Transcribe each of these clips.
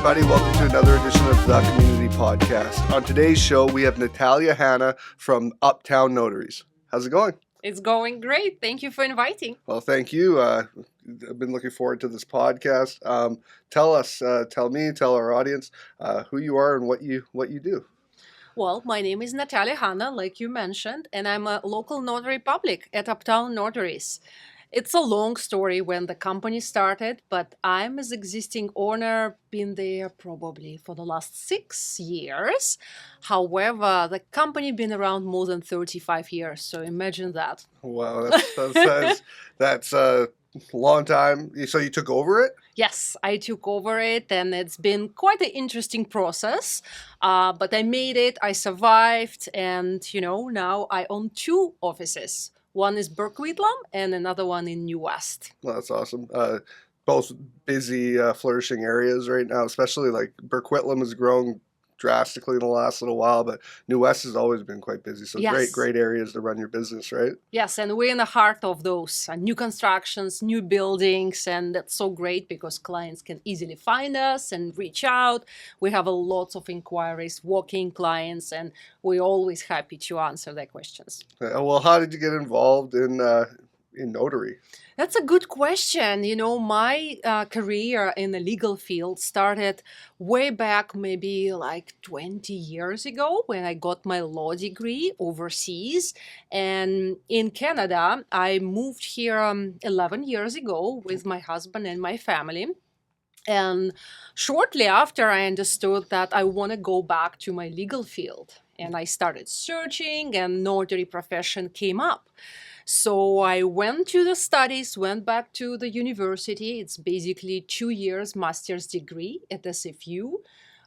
everybody. Welcome to another edition of the Community Podcast. On today's show, we have Natalya Hanna from Uptown Notaries. How's it going? It's going great. Thank you for inviting. Well, thank you. I've been looking forward to this podcast. Tell our audience who you are and what you do. Well, my name is Natalya Hanna, like you mentioned, and I'm a local Notary Public at Uptown Notaries. It's a long story when the company started, but I'm as existing owner, been there probably for the last 6 years. However, the company been around more than 35 years, so imagine that. Wow, that's a long time. So you took over it? Yes, I took over it, and it's been quite an interesting process. But I made it, I survived, and now I own 2 offices. One is Burquitlam and another one in New West. Well, that's awesome. Both busy, flourishing areas right now, especially like Burquitlam has grown drastically in the last little while, but New West has always been quite busy. So Yes. great areas to run your business, right? Yes, and we're in the heart of those new constructions, new buildings, and that's so great because clients can easily find us and reach out. We have a lots of inquiries, walk-in clients, and we're always happy to answer their questions. Well, how did you get involved in notary? That's a good question. My career in the legal field started way back, maybe like 20 years ago when I got my law degree overseas. And in Canada, I moved here 11 years ago with my husband and my family. And shortly after, I understood that I want to go back to my legal field. And I started searching, and notary profession came up. So I went to the studies, went back to the university. It's basically 2 years master's degree at SFU,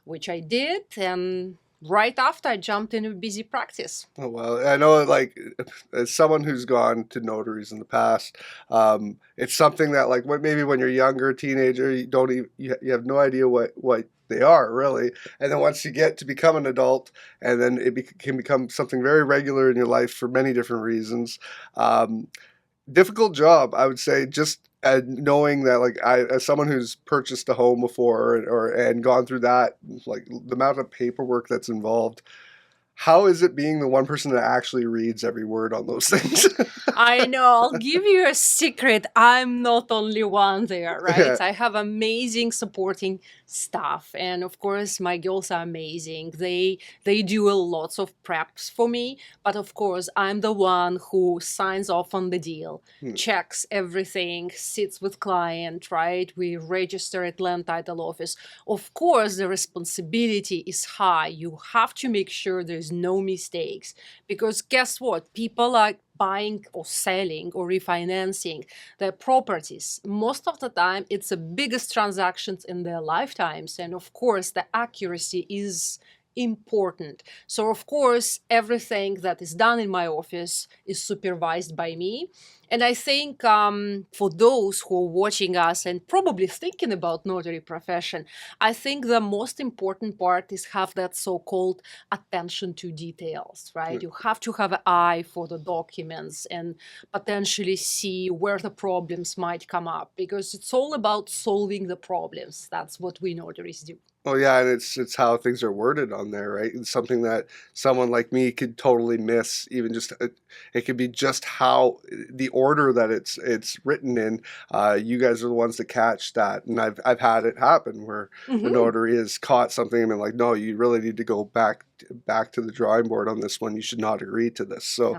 which I did. And right after, I jumped into busy practice. Oh, well, I know, like, as someone who's gone to notaries in the past, it's something that, like, maybe when you're younger, a teenager, you have no idea what they are, really. And then once you get to become an adult, and then it can become something very regular in your life for many different reasons. Difficult job, I would say, just knowing that, like, as someone who's purchased a home before and gone through that, like, the amount of paperwork that's involved. How is it being the one person that actually reads every word on those things? I know. I'll give you a secret. I'm not only one there, right? Yeah. I have amazing supporting staff. And of course, my girls are amazing. They do a lots of preps for me. But of course, I'm the one who signs off on the deal, checks everything, sits with client, right? We register at land title office. Of course, the responsibility is high. You have to make sure there's no mistakes, because guess what? People are buying or selling or refinancing their properties. Most of the time, it's the biggest transactions in their lifetimes. And of course, the accuracy is important. So of course, everything that is done in my office is supervised by me. And I think for those who are watching us and probably thinking about notary profession, I think the most important part is have that so-called attention to details, right? You have to have an eye for the documents and potentially see where the problems might come up, because it's all about solving the problems. That's what we notaries do. Oh yeah, and it's how things are worded on there, right? It's something that someone like me could totally miss. Even just it could be just how the order that it's written in. You guys are the ones that catch that, and I've had it happen where the notary has caught something and been like, no, you really need to go back to the drawing board on this one. You should not agree to this. So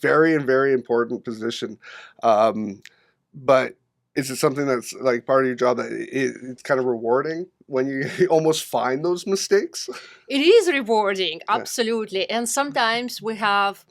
very important position, but. Is it something that's like part of your job that it's kind of rewarding when you almost find those mistakes? It is rewarding, absolutely. And sometimes we have,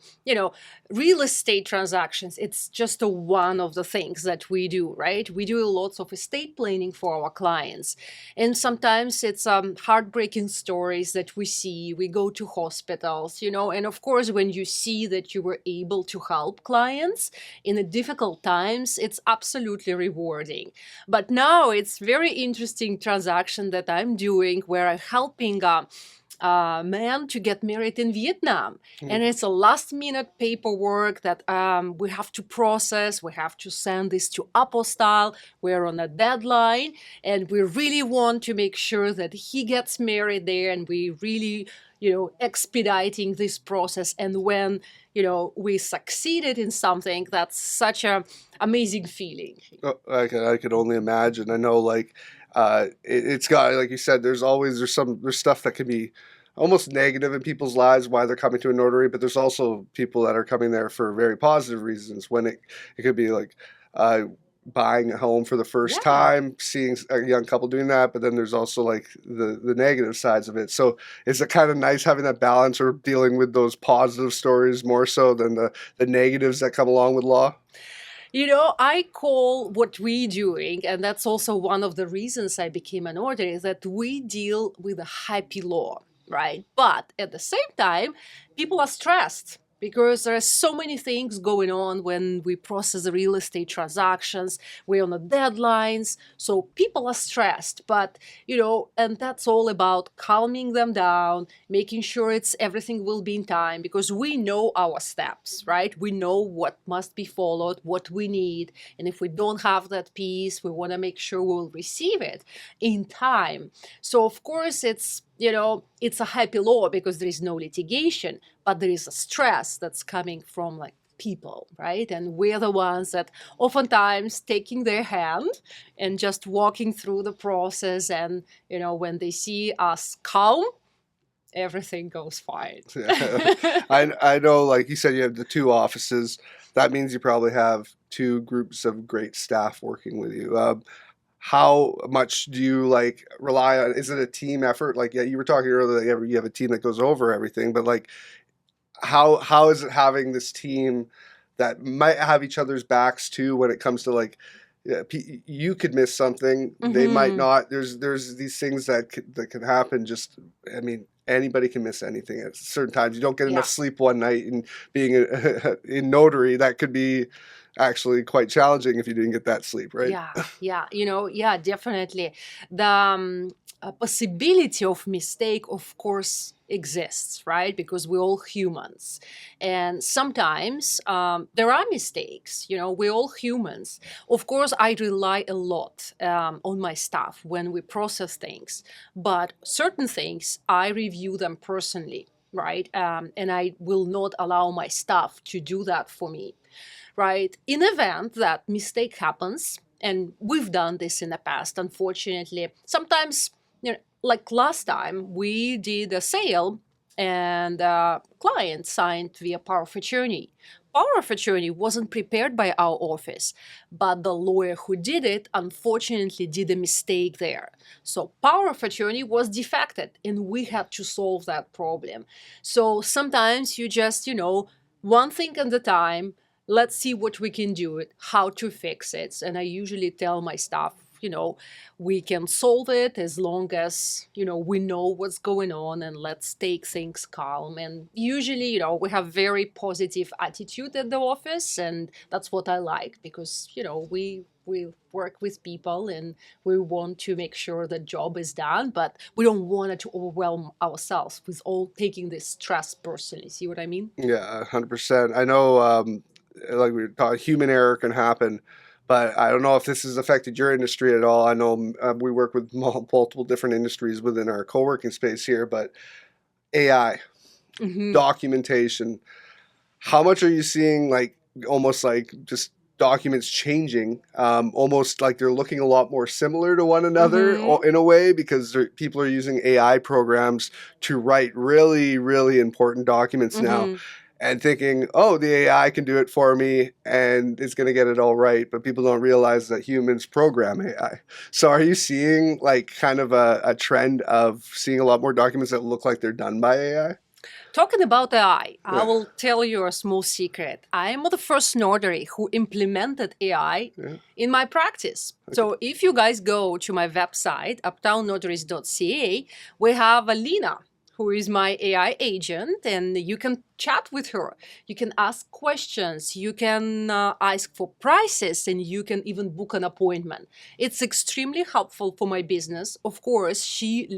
real estate transactions. It's just one of the things that we do, right? We do lots of estate planning for our clients. And sometimes it's heartbreaking stories that we see. We go to hospitals, and of course, when you see that you were able to help clients in the difficult times, it's absolutely rewarding. But now it's very interesting transaction that I'm doing where I'm helping man to get married in Vietnam. And it's a last minute paperwork that we have to process. We have to send this to apostille. We're on a deadline, and we really want to make sure that he gets married there, and we really, expediting this process. And when, we succeeded in something, that's such a amazing feeling. Oh, I could only imagine. I know, like, it's got, like you said, there's stuff that can be almost negative in people's lives why they're coming to a notary, but there's also people that are coming there for very positive reasons. When it could be like buying a home for the first time, seeing a young couple doing that, but then there's also like the negative sides of it. So is it kind of nice having that balance, or dealing with those positive stories more so than the negatives that come along with law? I call what we're doing, and that's also one of the reasons I became a notary, is that we deal with a happy law, right? But at the same time, people are stressed because there are so many things going on when we process the real estate transactions. We're on the deadlines, so people are stressed. But, and that's all about calming them down, making sure everything will be in time, because we know our steps, right? We know what must be followed, what we need. And if we don't have that piece, we want to make sure we'll receive it in time. So, of course, it's a happy law because there is no litigation, but there is a stress that's coming from like people, right? And we're the ones that oftentimes taking their hand and just walking through the process. And, when they see us calm, everything goes fine. I know, like you said, you have the two offices. That means you probably have two groups of great staff working with you. How much do you rely on? Is it a team effort? Like, yeah, you were talking earlier that you have a team that goes over everything, but like, how is it having this team that might have each other's backs too when it comes to like, you could miss something, they might not. There's these things that can happen. Just, I mean, anybody can miss anything at certain times. You don't get enough sleep one night, and being in notary, that could be actually quite challenging if you didn't get that sleep, right? Yeah, definitely. The possibility of mistake, of course, exists, right? Because we're all humans. And sometimes there are mistakes, we're all humans. Of course, I rely a lot on my staff when we process things, but certain things, I review them personally, right? And I will not allow my staff to do that for me. Right? In event that mistake happens, and we've done this in the past, unfortunately, sometimes, like last time, we did a sale and client signed via power of attorney. Power of attorney wasn't prepared by our office, but the lawyer who did it, unfortunately, did a mistake there. So power of attorney was defected, and we had to solve that problem. So sometimes you just, one thing at a time. Let's see what we can do, how to fix it. And I usually tell my staff, we can solve it as long as, we know what's going on, and let's take things calm. And usually, we have very positive attitude at the office, and that's what I like, because, we work with people and we want to make sure the job is done, but we don't want it to overwhelm ourselves with all taking this stress personally. See what I mean? Yeah, 100%. I know, like we were talking, human error can happen, but I don't know if this has affected your industry at all. I know we work with multiple different industries within our co-working space here, but AI, documentation, how much are you seeing almost like just documents changing, almost like they're looking a lot more similar to one another in a way, because people are using AI programs to write really, really important documents now. And thinking, oh, the AI can do it for me and it's going to get it all right. But people don't realize that humans program AI. So are you seeing kind of a trend of seeing a lot more documents that look like they're done by AI? Talking about AI, I will tell you a small secret. I am the first notary who implemented AI in my practice. Okay. So if you guys go to my website, uptownnotaries.ca, we have a Lena, who is my AI agent, and you can chat with her. You can ask questions. You can ask for prices, and you can even book an appointment. It's extremely helpful for my business. Of course,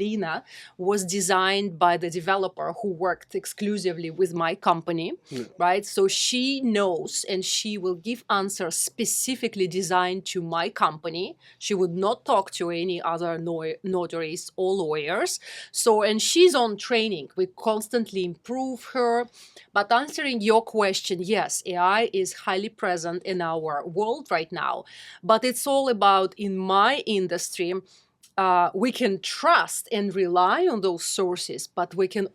Lena, was designed by the developer who worked exclusively with my company, right? So she knows, and she will give answers specifically designed to my company. She would not talk to any other notaries or lawyers. So, and she's on training. We constantly improve her. But answering your question, yes, AI is highly present in our world right now. But it's all about, in my industry, we can trust and rely on those sources, but we can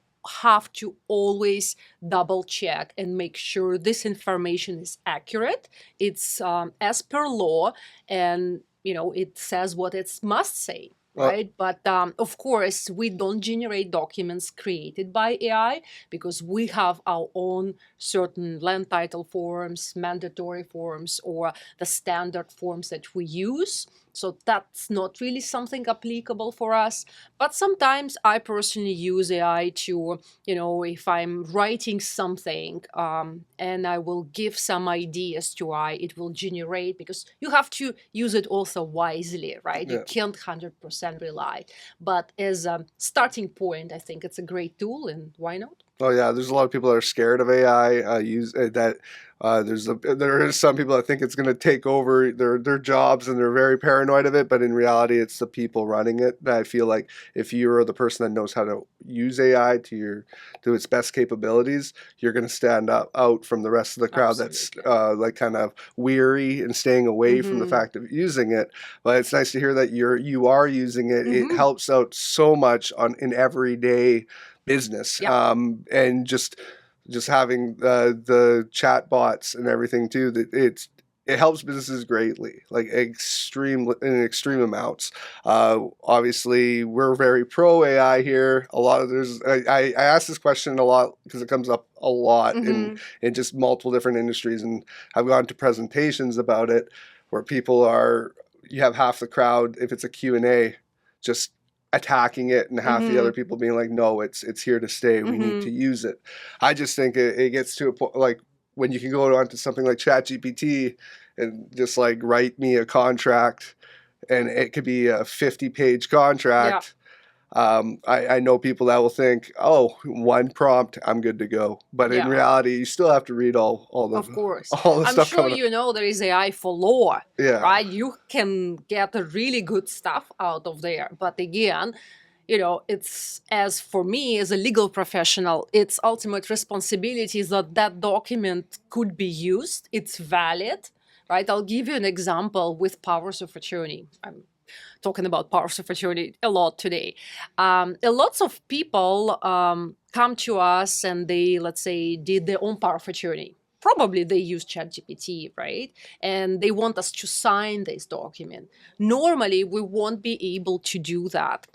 have to always double check and make sure this information is accurate. It's as per law, and it says what it must say. Right. But of course, we don't generate documents created by AI, because we have our own certain land title forms, mandatory forms, or the standard forms that we use. So that's not really something applicable for us. But sometimes I personally use AI to, if I'm writing something and I will give some ideas to AI, it will generate, because you have to use it also wisely, right? Yeah. You can't 100% rely. But as a starting point, I think it's a great tool, and why not? Oh yeah, there's a lot of people that are scared of AI. There is some people that think it's going to take over their jobs, and they're very paranoid of it. But in reality, it's the people running it. And I feel like if you're the person that knows how to use AI to its best capabilities, you're going to stand out from the rest of the crowd. Absolutely. That's like kind of weary and staying away from the fact of using it. But it's nice to hear that you are using it. It helps out so much in everyday business. Yep. And just having the chat bots and everything too, that it helps businesses greatly, like in extreme amounts. Obviously, we're very pro AI here. I ask this question a lot because it comes up a lot in just multiple different industries, and I've gone to presentations about it where you have half the crowd, if it's a Q&A, just attacking it, and half the other people being like, no, it's here to stay. We need to use it. I just think it gets to a point, like when you can go on to something like ChatGPT and just like write me a contract, and it could be a 50-page contract. Yeah. I know people that will think, oh, one prompt, I'm good to go. But in reality, you still have to read all the Of course. all the I'm stuff. sure there is AI for law, right? You can get a really good stuff out of there. But again, it's, as for me as a legal professional, its ultimate responsibility is that document could be used. It's valid, right? I'll give you an example with powers of attorney. I'm talking about powers of attorney a lot today. Lots of people come to us and they, let's say, did their own power of attorney. Probably they use ChatGPT, right? And they want us to sign this document. Normally, we won't be able to do that.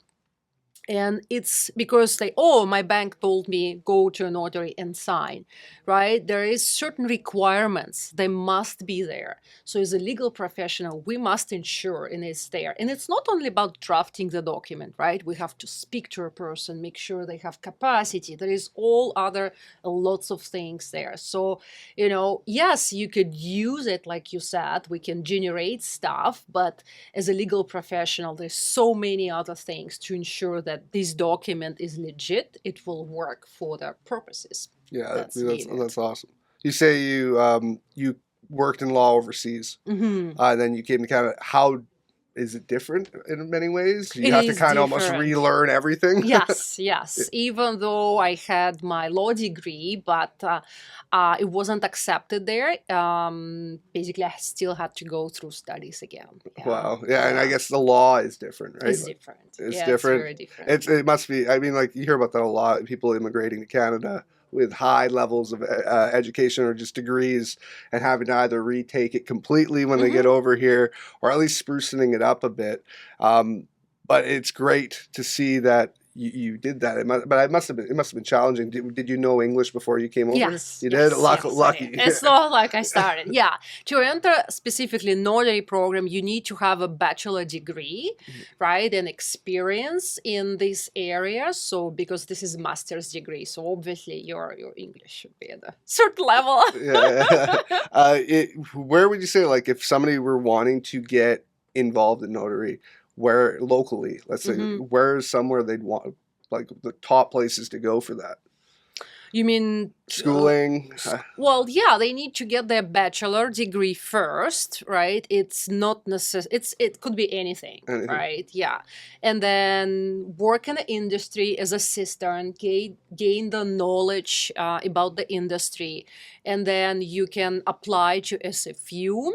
And it's because my bank told me go to a notary and sign, right? There is certain requirements. They must be there. So as a legal professional, we must ensure it's there. And it's not only about drafting the document, right? We have to speak to a person, make sure they have capacity. There is lots of things there. So, yes, you could use it, like you said, we can generate stuff, but as a legal professional, there's so many other things to ensure that this document is legit, it will work for their purposes. Yeah, that's awesome. You say you worked in law overseas, and then you came to Canada. How is it different in many ways? You have to kind of almost relearn everything? Yes. Even though I had my law degree, but it wasn't accepted there. Basically, I still had to go through studies again. Yeah. Wow. Yeah, and I guess the law is different, right? It's different. It's different. It's very different. It must be. I mean, like, you hear about that a lot. People immigrating to Canada with high levels of education or just degrees, and having to either retake it completely when they get over here, or at least sprucing it up a bit. But it's great to see that you did that. But it must have been challenging. Did you know English before you came over? Yes, You did. yes, yes, I Lucky. did. It's not like I started. Yeah, to enter specifically notary program, you need to have a bachelor degree, right, and experience in this area. So because this is master's degree, so obviously your English should be at a certain level. Yeah. Where would you say, like, if somebody were wanting to get involved in notary, where locally, let's say, where's somewhere they'd want, like, the top places to go for that? You mean Schooling? Well, yeah, they need to get their bachelor degree first, right? It's not necessary. It could be anything, right? Yeah, and then work in the industry as assistant, gain the knowledge about the industry, and then you can apply to SFU.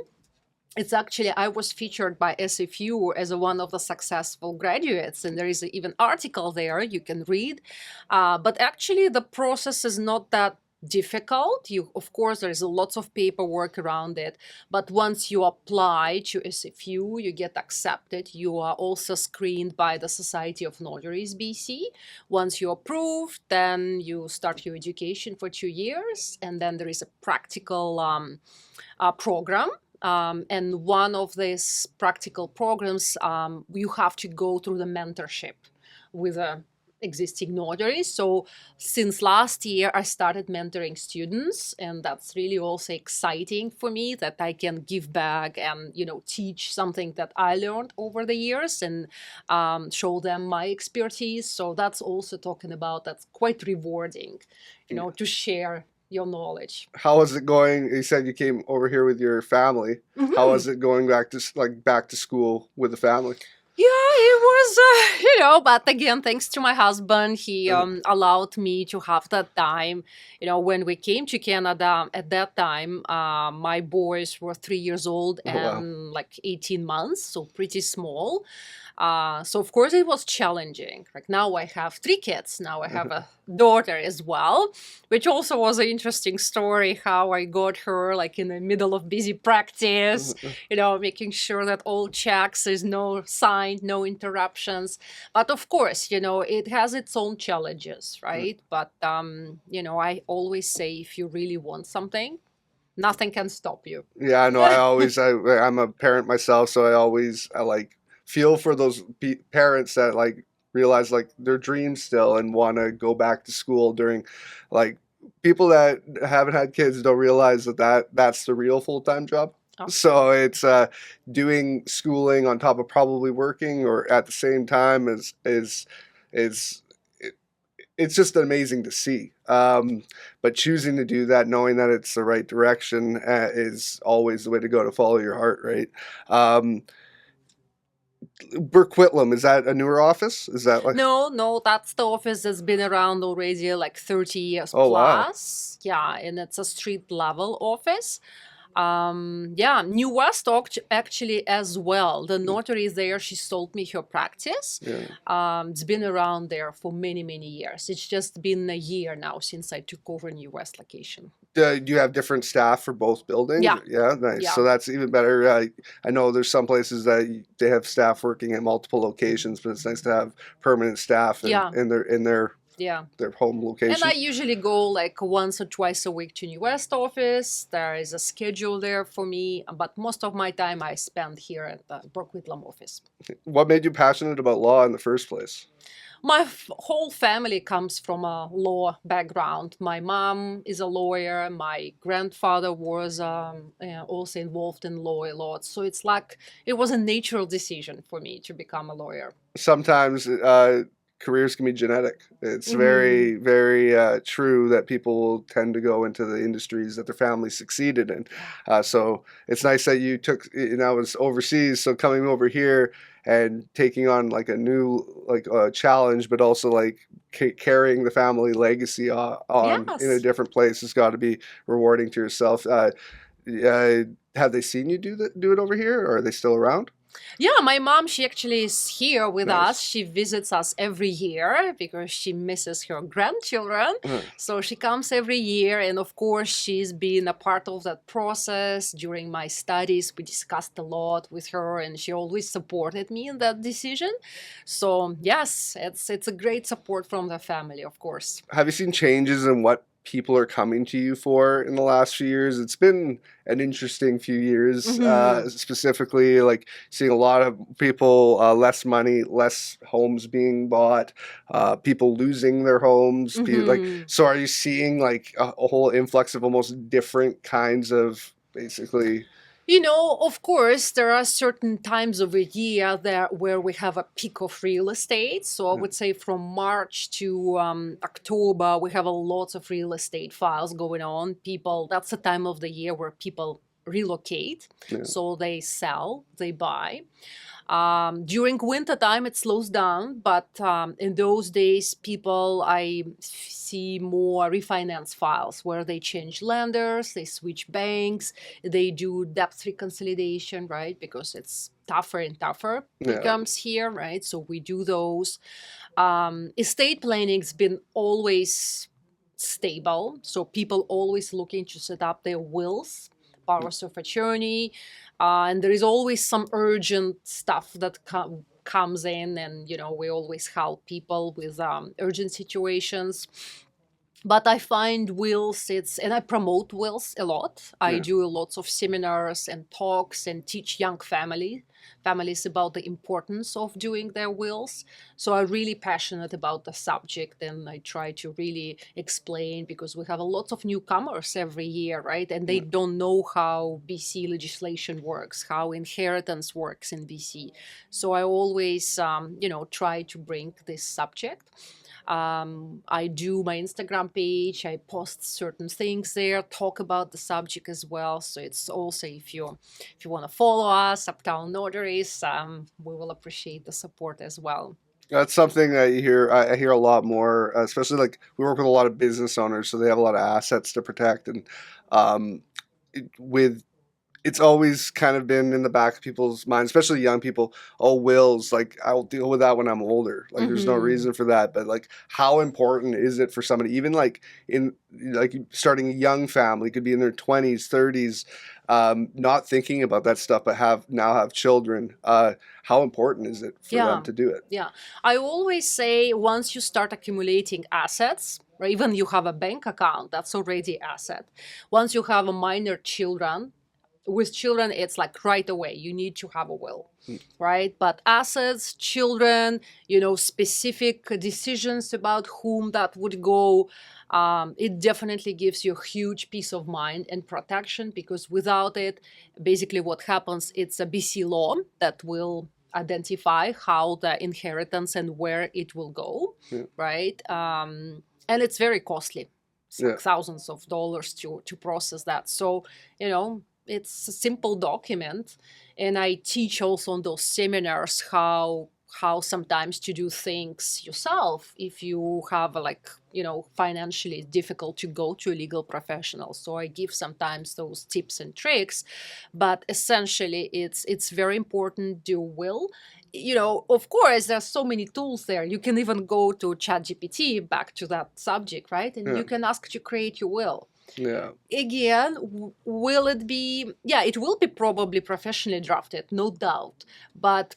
It's actually, I was featured by SFU as one of the successful graduates, and there is even article there you can read. But actually, the process is not that difficult. Of course, there is lots of paperwork around it, but once you apply to SFU, you get accepted. You are also screened by the Society of Notaries BC. Once you're approved, then you start your education for 2 years, and then there is a practical program. And one of these practical programs, you have to go through the mentorship with existing notaries. So since last year, I started mentoring students, and that's really also exciting for me that I can give back and, teach something that I learned over the years and show them my expertise. So that's also that's quite rewarding, to share your knowledge. How was it going? You said you came over here with your family. How was it going back to school with the family? Yeah, it was, but again, thanks to my husband, he allowed me to have that time. When we came to Canada at that time, my boys were 3 years old and like 18 months, so pretty small. So of course it was challenging. Like now I have 3 kids. Now I have a daughter as well, which also was an interesting story how I got her like in the middle of busy practice, making sure that all checks, there's no sign, no interruptions. But of course, it has its own challenges, right? But, I always say if you really want something, nothing can stop you. Yeah, I know. I'm a parent myself, so I like feel for those parents that like realize like their dreams still and want to go back to school during, like, people that haven't had kids don't realize that's the real full-time job. So it's doing schooling on top of probably working or at the same time it's just amazing to see. But choosing to do that, knowing that it's the right direction, is always the way to go, to follow your heart, right? Burquitlam, is that a newer office? Is that like... No, that's the office that's been around already like 30 years plus. Wow. Yeah, and it's a street level office. New West actually as well. The notary there, she sold me her practice. It's been around there for many, many years. It's just been a year now since I took over New West location. Do you have different staff for both buildings? Yeah, nice. Yeah. So that's even better. I know there's some places that they have staff working at multiple locations, but it's nice to have permanent staff in their home location. And I usually go like once or twice a week to New West office. There is a schedule there for me, but most of my time I spend here at the Burquitlam office. What made you passionate about law in the first place? My whole family comes from a law background. My mom is a lawyer. My grandfather was also involved in law a lot. So it's like it was a natural decision for me to become a lawyer. Sometimes careers can be genetic. It's very, very true that people tend to go into the industries that their family succeeded in. So it's nice that you took, I was overseas, so coming over here and taking on like a new challenge, but also like carrying the family legacy on in a different place has got to be rewarding to yourself. Have they seen you do it over here, or are they still around? Yeah, my mom, she actually is here with Nice. us. She visits us every year because she misses her grandchildren. Uh, So she comes every year. And of course, she's been a part of that process. During my studies, we discussed a lot with her, and she always supported me in that decision. So yes, it's a great support from the family, of course. have you seen changes in what people are coming to you for in the last few years? It's been an interesting few years, Hmm. specifically like seeing a lot of people, less money, less homes being bought, people losing their homes. Hmm. So are you seeing like a whole influx of almost different kinds of basically? Of course, there are certain times of the year there where we have a peak of real estate. So I would say from March to October, we have a lot of real estate files going on. That's the time of the year where people relocate. Yeah. So they sell, they buy. During winter time, it slows down, but in those days, I see more refinance files where they change lenders, they switch banks, they do debt reconsolidation, right? Because it's tougher and tougher Yeah. becomes here, right? So we do those. Estate planning's been always stable, so people always looking to set up their wills, powers of attorney, and there is always some urgent stuff that comes in, and we always help people with urgent situations. But I find wills, and I promote wills a lot. I Yeah. do lots of seminars and talks and teach young families about the importance of doing their wills. So I'm really passionate about the subject, and I try to really explain, because we have a lot of newcomers every year, right? And they don't know how BC legislation works, how inheritance works in BC. So I always, try to bring this subject. I do my Instagram page. I post certain things there, talk about the subject as well. So it's also, if you want to follow us, Uptown Notaries, we will appreciate the support as well. That's something that you hear. I hear a lot more, especially like we work with a lot of business owners, so they have a lot of assets to protect, and um, with it's always kind of been in the back of people's minds, especially young people. Oh, wills, like I'll deal with that when I'm older. Like there's no Hmm. reason for that. But like, how important is it for somebody, even like in like starting a young family, could be in their 20s, 30s, not thinking about that stuff, but have children. How important is it for them Yeah, to do it? yeah. I always say once you start accumulating assets, or even you have a bank account, that's already asset. Once you have a minor children, with children, it's like right away, you need to have a will, right? But assets, children, specific decisions about whom that would go, it definitely gives you a huge peace of mind and protection, because without it, basically what happens, it's a BC law that will identify how the inheritance and where it will go, Yeah. right? And it's very costly. It's Yeah. like thousands of dollars to process that. So, it's a simple document, and I teach also on those seminars how sometimes to do things yourself if you have financially difficult to go to a legal professional. So I give sometimes those tips and tricks, but essentially it's very important to will. Of course, there's so many tools there. You can even go to ChatGPT, back to that subject, right? And Yeah. you can ask to create your will. Yeah. Again, will it be? Yeah, it will be probably professionally drafted, no doubt. But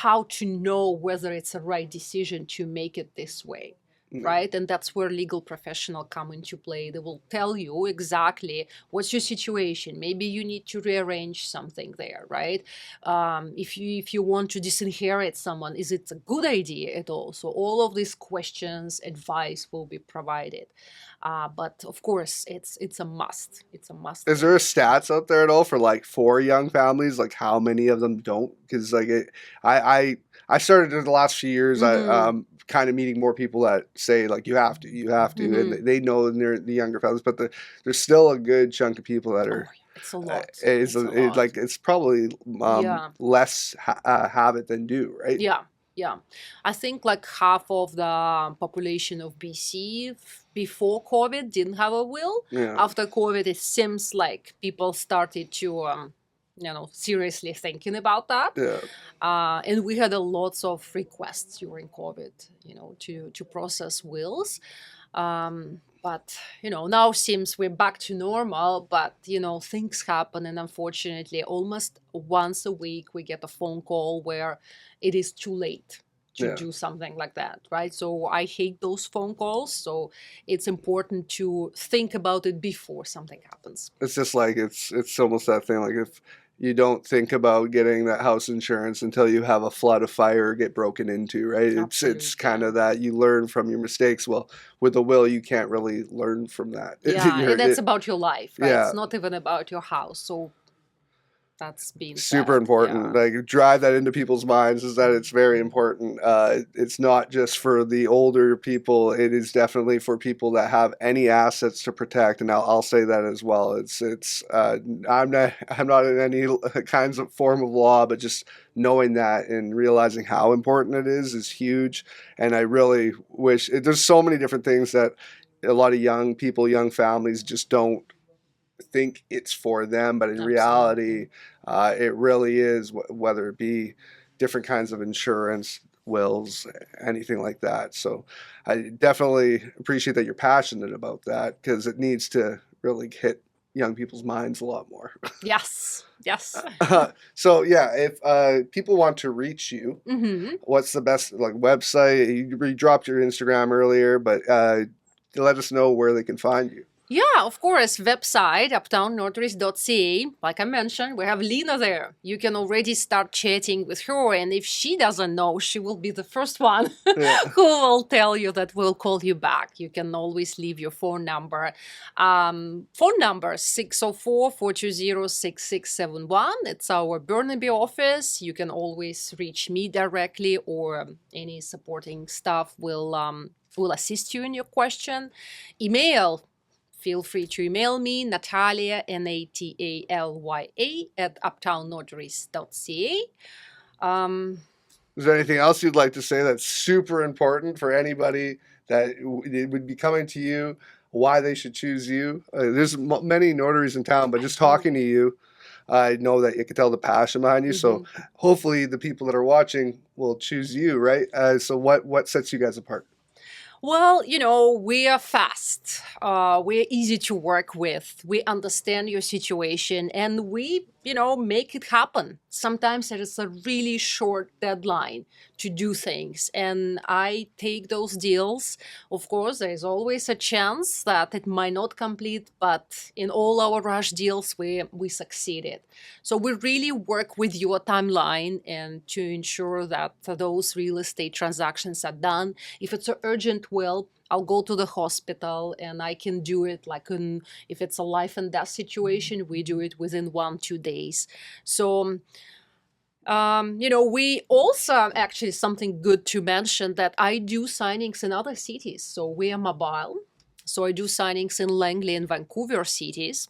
how to know whether it's a right decision to make it this way, Yeah. right? And that's where legal professional come into play. They will tell you exactly what's your situation. Maybe you need to rearrange something there, right? If you want to disinherit someone, is it a good idea at all? So all of these questions, advice will be provided. But of course, it's a must. It's a must. Is there a stats out there at all for young families, like how many of them don't? Because I started in the last few years. I Mm-hmm. kind of meeting more people that say like you have to, and Mm-hmm. they know they're the younger families, but there's still a good chunk of people that Oh, are. yeah, it's a lot. It's It's a lot. like it's probably Yeah. less have it than do, right? Yeah, yeah. I think like half of the population of BC before COVID didn't have a will. Yeah. After COVID, it seems like people started to seriously thinking about that. Yeah. And we had a lots of requests during COVID, to process wills. But now seems we're back to normal, but things happen, and unfortunately almost once a week we get a phone call where it is too late to Yeah. do something like that, right? So I hate those phone calls. So it's important to think about it before something happens. It's just like it's almost that thing, like if you don't think about getting that house insurance until you have a flood of fire or get broken into, right? It's Absolutely. kind of that you learn from your mistakes. Well, with a will, you can't really learn from that. Yeah, and that's about your life, right? Yeah. It's not even about your house. So that's being super said, important. yeah. Like drive that into people's minds is that it's very important. It's not just for the older people. It is definitely for people that have any assets to protect. And I'll say that as well. I'm not in any kinds of form of law, but just knowing that and realizing how important it is huge. And I really wish there's so many different things that a lot of young people, young families just don't think it's for them, but in Absolutely. reality it really is, whether it be different kinds of insurance, wills, anything like that. So I definitely appreciate that you're passionate about that, because it needs to really hit young people's minds a lot more. Yes. So yeah, if people want to reach you, Mm-hmm. what's the best website? You dropped your Instagram earlier, but let us know where they can find you. Yeah, of course. Website, uptownnotaries.ca. Like I mentioned, we have Lena there. You can already start chatting with her. And if she doesn't know, she will be the first one who will tell you that we'll call you back. You can always leave your phone number. Phone number 604-420-6671. It's our Burnaby office. You can always reach me directly, or any supporting staff will assist you in your question. Email. Feel free to email me, Natalya, Natalya, at uptownnotaries.ca. Is there anything else you'd like to say that's super important for anybody that would be coming to you, why they should choose you? There's many notaries in town, but just talking to you, I know that you can tell the passion behind you. So hopefully the people that are watching will choose you, right? So what sets you guys apart? Well, we are fast. We're easy to work with. We understand your situation, and we, make it happen. Sometimes there is a really short deadline to do things, and I take those deals. Of course, there is always a chance that it might not complete, but in all our rush deals, we succeeded. So we really work with your timeline and to ensure that those real estate transactions are done. If it's an urgent will, I'll go to the hospital and I can do it if it's a life and death situation, we do it within 1-2 days. So, we also, actually something good to mention, that I do signings in other cities. So we are mobile. So I do signings in Langley and Vancouver cities.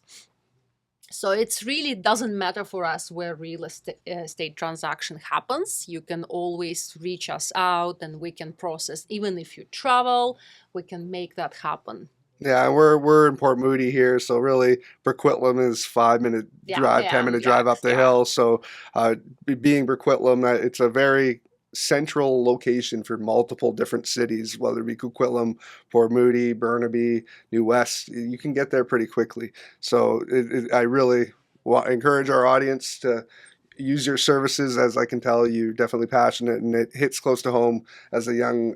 So it really doesn't matter for us where real estate transaction happens. You can always reach us out and we can process. Even if you travel, we can make that happen. Yeah, we're in Port Moody here, so really Burquitlam is 5-minute drive, 10-minute drive up the hill. So being Burquitlam, it's a very central location for multiple different cities, whether it be Burquitlam, Port Moody, Burnaby, New West. You can get there pretty quickly. So I really encourage our audience to use your services. As I can tell, you're definitely passionate, and it hits close to home as a young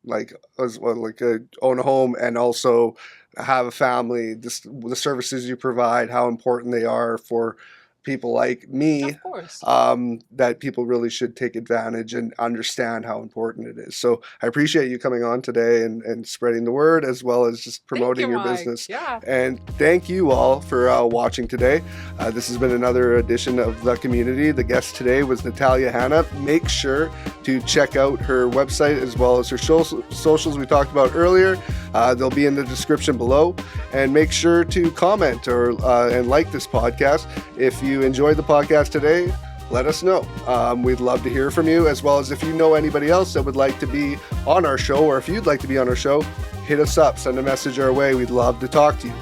own a home and also have a family. The services you provide, how important they are for people like me, of course, that people really should take advantage and understand how important it is. So I appreciate you coming on today and spreading the word, as well as just promoting your business. Yeah. And thank you all for watching today. This has been another edition of The Community. The guest today was Natalya Hanna. Make sure to check out her website as well as her socials we talked about earlier. They'll be in the description below. And make sure to comment and like this podcast. If you enjoyed the podcast today, let us know. We'd love to hear from you, as well as if you know anybody else that would like to be on our show, or if you'd like to be on our show, hit us up, send a message our way. We'd love to talk to you.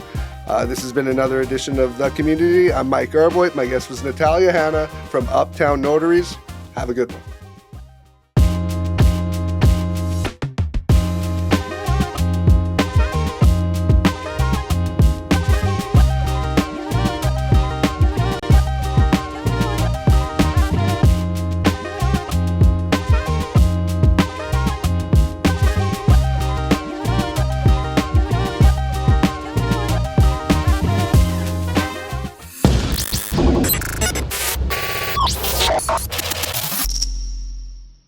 This has been another edition of The Community. I'm Mike Errey. My guest was Natalya Hanna from Uptown Notaries. Have a good one.